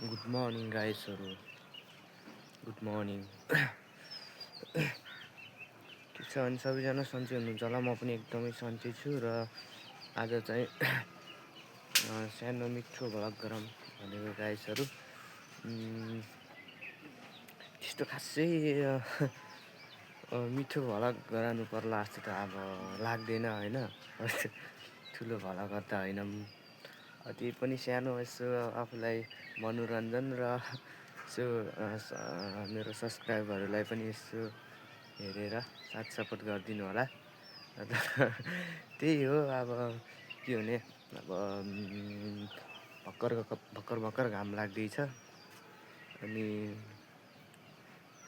Good morning गाइसहरू, good morning. के छ भने सबैजना सन्चै हुनुहुन्छ होला। म पनि एकदमै सन्चै छु र आज चाहिँ सानो मिठो भ्लग गरौँ भनेको गाइसहरू। त्यस्तो खासै मिठो भ्लग गराउनु पर्ला जस्तो त अब लाग्दैन होइन। ठुलो भ्लग त होइन, त्यही पनि सानो यसो आफूलाई मनोरञ्जन र यसो मेरो सब्सक्राइबरहरूलाई पनि यसो हेरेर साथ सपोर्ट गरिदिनु होला। त्यही हो अब के हुने। अब भर्खर घाम लाग्दैछ अनि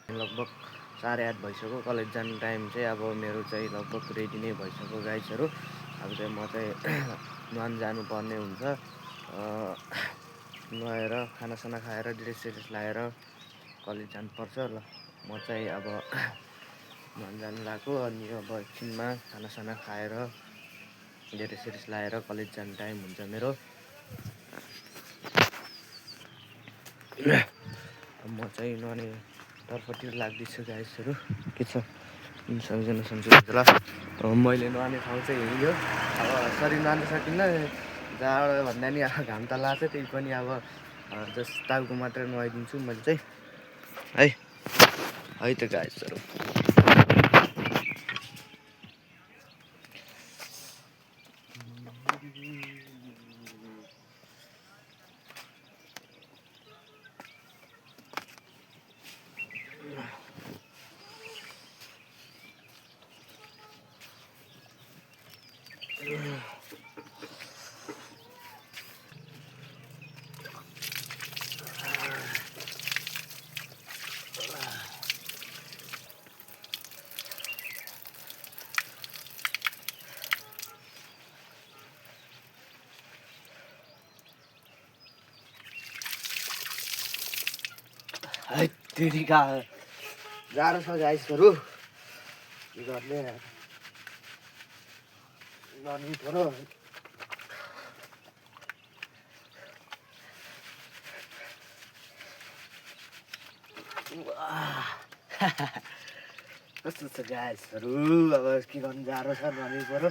लगभग 8:30 भइसक्यो। कलेज जाने टाइम चाहिँ अब मेरो चाहिँ लगभग रेडी नै भइसक्यो गाइसहरू। अब चाहिँ म चाहिँ नुहान जानुपर्ने हुन्छ। नुहाएर खानासाना खाएर ड्रेस लाएर कलेज जानुपर्छ। ल म चाहिँ अब नुहान जानु लाग्यो। अनि अब एकछिनमा खानासाना खाएर ड्रेस लाएर कलेज जाने टाइम हुन्छ मेरो। म चाहिँ नुहाने तर्फतिर लाग्दैछु गाइसहरू। के छ सबैजना सन्चै हुन्छ होला। मैले नुहाने ठाउँ चाहिँ यही हो। अब शरीर नुहान सकिन्न, जाडो भन्दा नि अब घाम त लाग्छ, त्यही पनि अब जस्ट टाउको मात्र नुहाइदिन्छु मैले चाहिँ है त गाइसहरू। है तेरिका जाडो छ गाइसहरू, के गर्ने गर्नु पर्यो। कस्तो छ गाइसहरू, अब के गर्नु, जाडो छ, नुहाउनु पर्यो।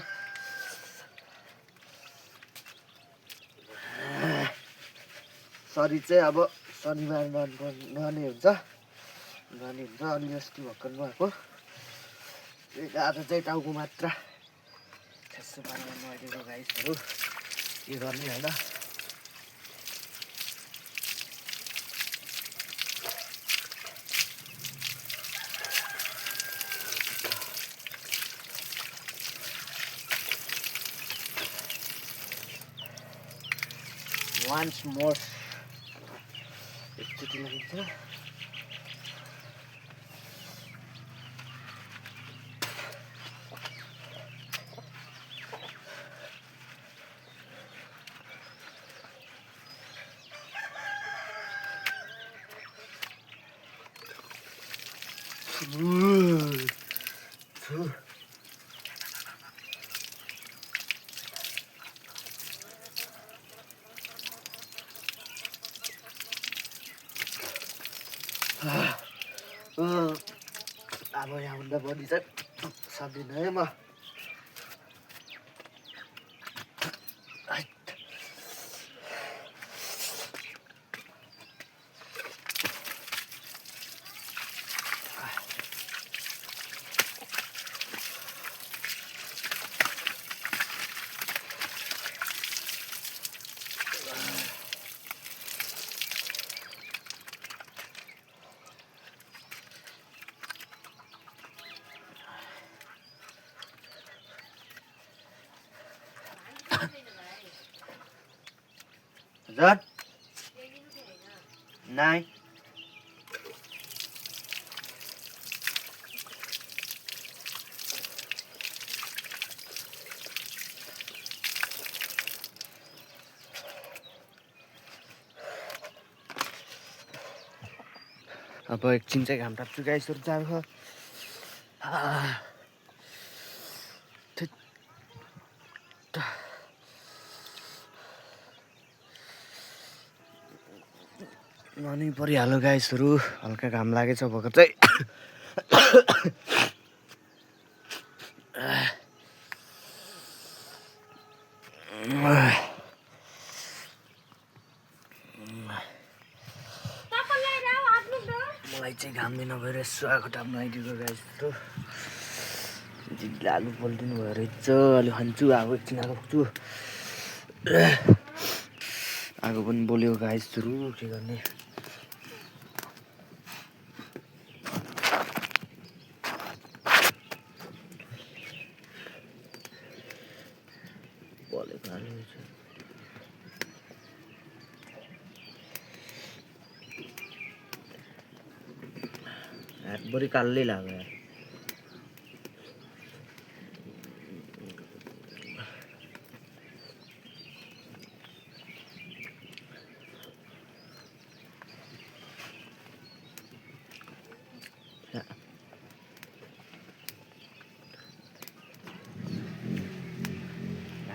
शरीर चाहिँ अब शनिबार नुहाउने हुन्छ। अनि अस्ति भर्खर नुहाएको, आज चाहिँ टाउको मात्र ठ्यास्सो पारेर नुहाइदिएको गाइसहरू। के गर्ने होइन। वान्स मोर एकचोटि लाग्छ। अब यहाँभन्दा बढी चाहिँ सक्दिनँ है म। हजुर नाइ अब एकछिन चाहिँ घाम ताप्छु गाइसहरू। जाडो अनि परिहाल्यो गाइसहरू हल्का घाम लागेछ भर्खर चाहिँ मलाई चाहिँ घाम दिन भएर यसो आगो टाप्नु आइदिएको गाइसहरू दिदीले आलु पोलिदिनु भयो रहेछ अलि खान्छु अब एकछिन आगो फुक्छु आगो पनि बोल्यो गाइसहरू के गर्ने बोलेको आलु हातभरि कालै लाग्यो यार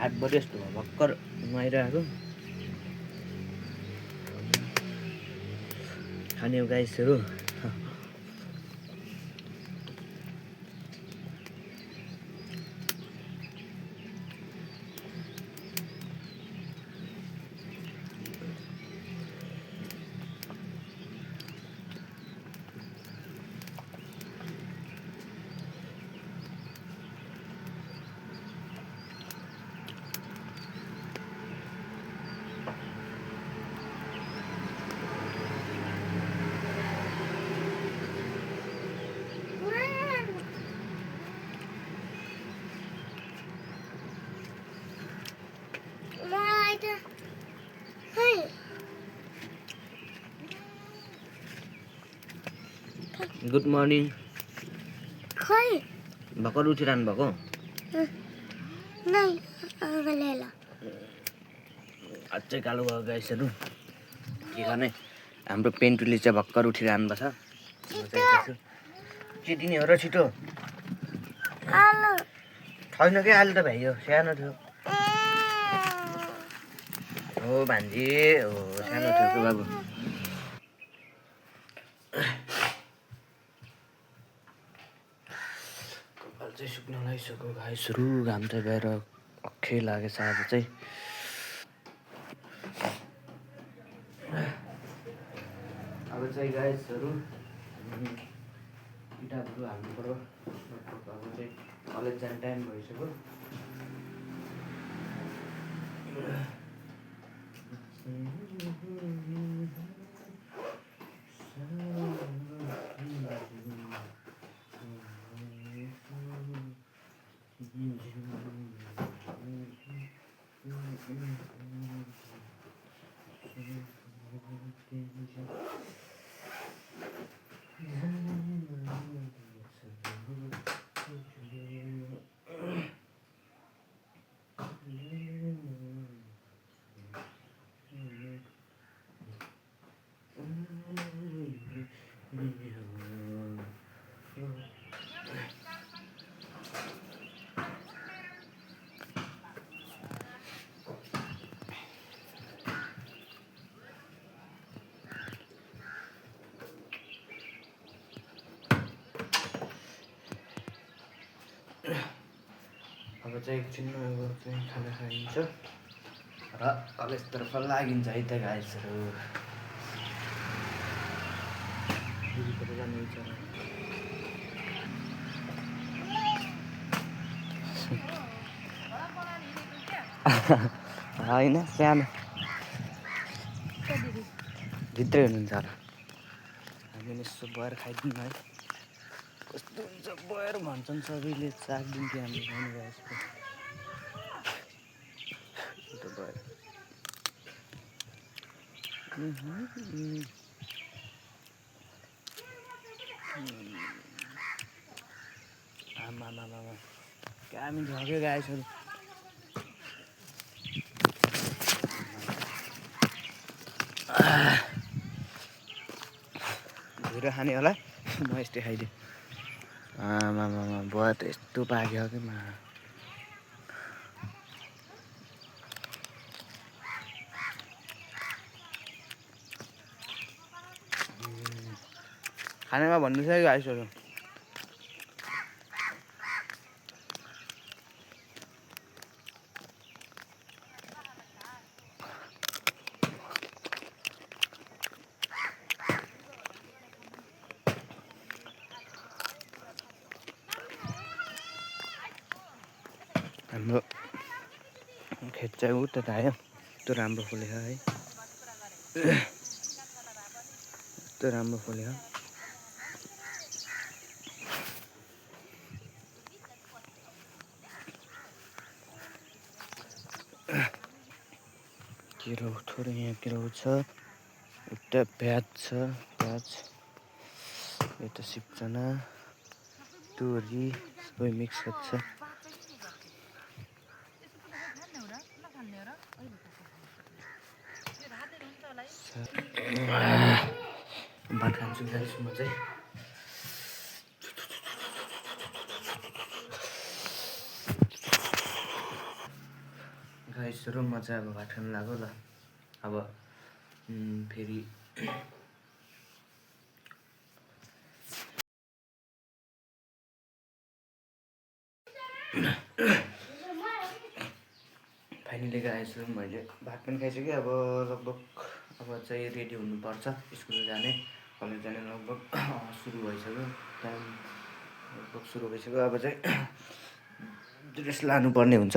हातभरि यस्तो भयो भर्खर नुहाइरहेको खाने हो गाइसहरू गुड मर्निङ खै भर्खर उठिरहनु भएको नै अगलेला अझै कालो भयो गाइसहरू के गर्ने हाम्रो पेन्टुले चाहिँ भर्खर उठिरहनु भएको छ चिटिनी हो र छिटो आलु छैन के आलु त भ्याइयो सानो थियो हो भान्जी हो सानो थियो कि बाबु कपाल चाहिँ सुक्न लागिसक्यो गाइसहरू घाम चाहिँ गएर अक्खै लागेछ आज चाहिँ अब चाहिँ गाइसहरू किताबहरू हाल्नु पर्यो अब चाहिँ कलेज जाने टाइम भइसक्यो अब चाहिँ एकछिनमा अब चाहिँ खाना खाइन्छ र कलेजतर्फ लागिन्छ है त गाइसहरू होइन सानो भित्रै हुनुहुन्छ होला हामीले यसो बयर खाइदिउँ है कस्तो हुन्छ बयर भन्छन् सबैले साग दिन्थ्यो हामीले खानु गएपछि बयर आमा कामी झग्यो गाइसहरू ढुरो खाने होला म यस्तै खाइदिएँ आमा बयर त यस्तो पाक्यो कि मा खानामा भन्नु छ कि आइसक्यो हाम्रो खेत चाहिँ उता त आयो यस्तो राम्रो फुलेको है यस्तो राम्रो फुलेको केरो थोरै यहाँ केरो छ उता प्याज छ प्याज यता सिप्चना तोरी सबै मिक्स छ भात खान्छु गाइस म चाहिँ गाइस र म चाहिँ अब भात खान लाग्यो ल अब फेरि फाइनली गाइस मैले भात पनि खाइसकेँ अब लगभग अब चाहिँ रेडी हुनुपर्छ स्कुल जाने कलेज जाने लगभग सुरु भइसक्यो टाइम लगभग सुरु भइसक्यो अब चाहिँ ड्रेस लानुपर्ने हुन्छ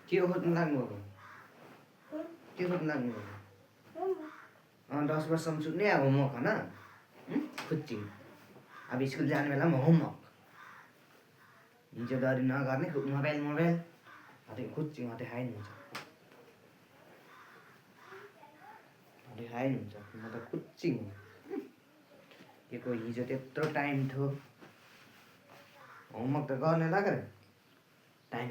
के खोज्नु लाग्नुभएको के खोज्नु लाग्नुभएको 10 वर्षसम्म सुत्ने अब होमवर्क होइन खुच्चिङ अब स्कुल जाने बेलामा होमवर्क हिजो गरी नगर्ने मोबाइल मोबाइल खुच्चिङ देखाइनुहुन्छ देखाइनुहुन्छ म त खुच्चिङ के को हिजो त्यत्रो टाइम थियो होमवर्क त गर्ने लाग्यो टाइम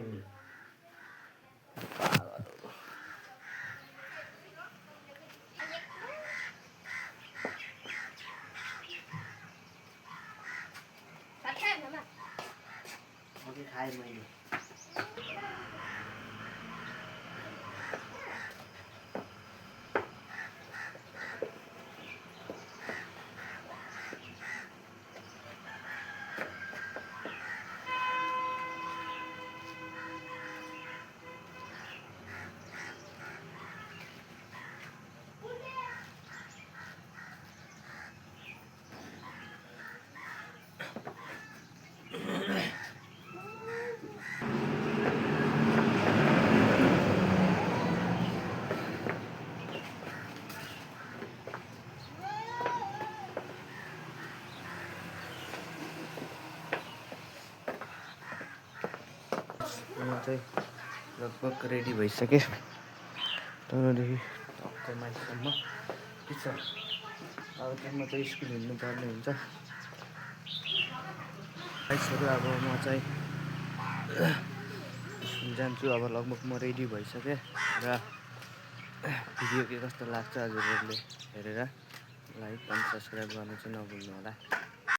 खाएँ मैले चाहिँ लगभग रेडी भइसकेँ तलदेखि टक्क माथिसम्म के छ अब त्यहाँमा चाहिँ स्कुल हिँड्नुपर्ने हुन्छ आइसक्यो अब म चाहिँ स्कुल जान्छु अब लगभग म रेडी भइसकेँ र भिडियो के कस्तो लाग्छ हजुरहरूले हेरेर लाइक अनि सब्सक्राइब गर्नु चाहिँ नभुल्नु होला।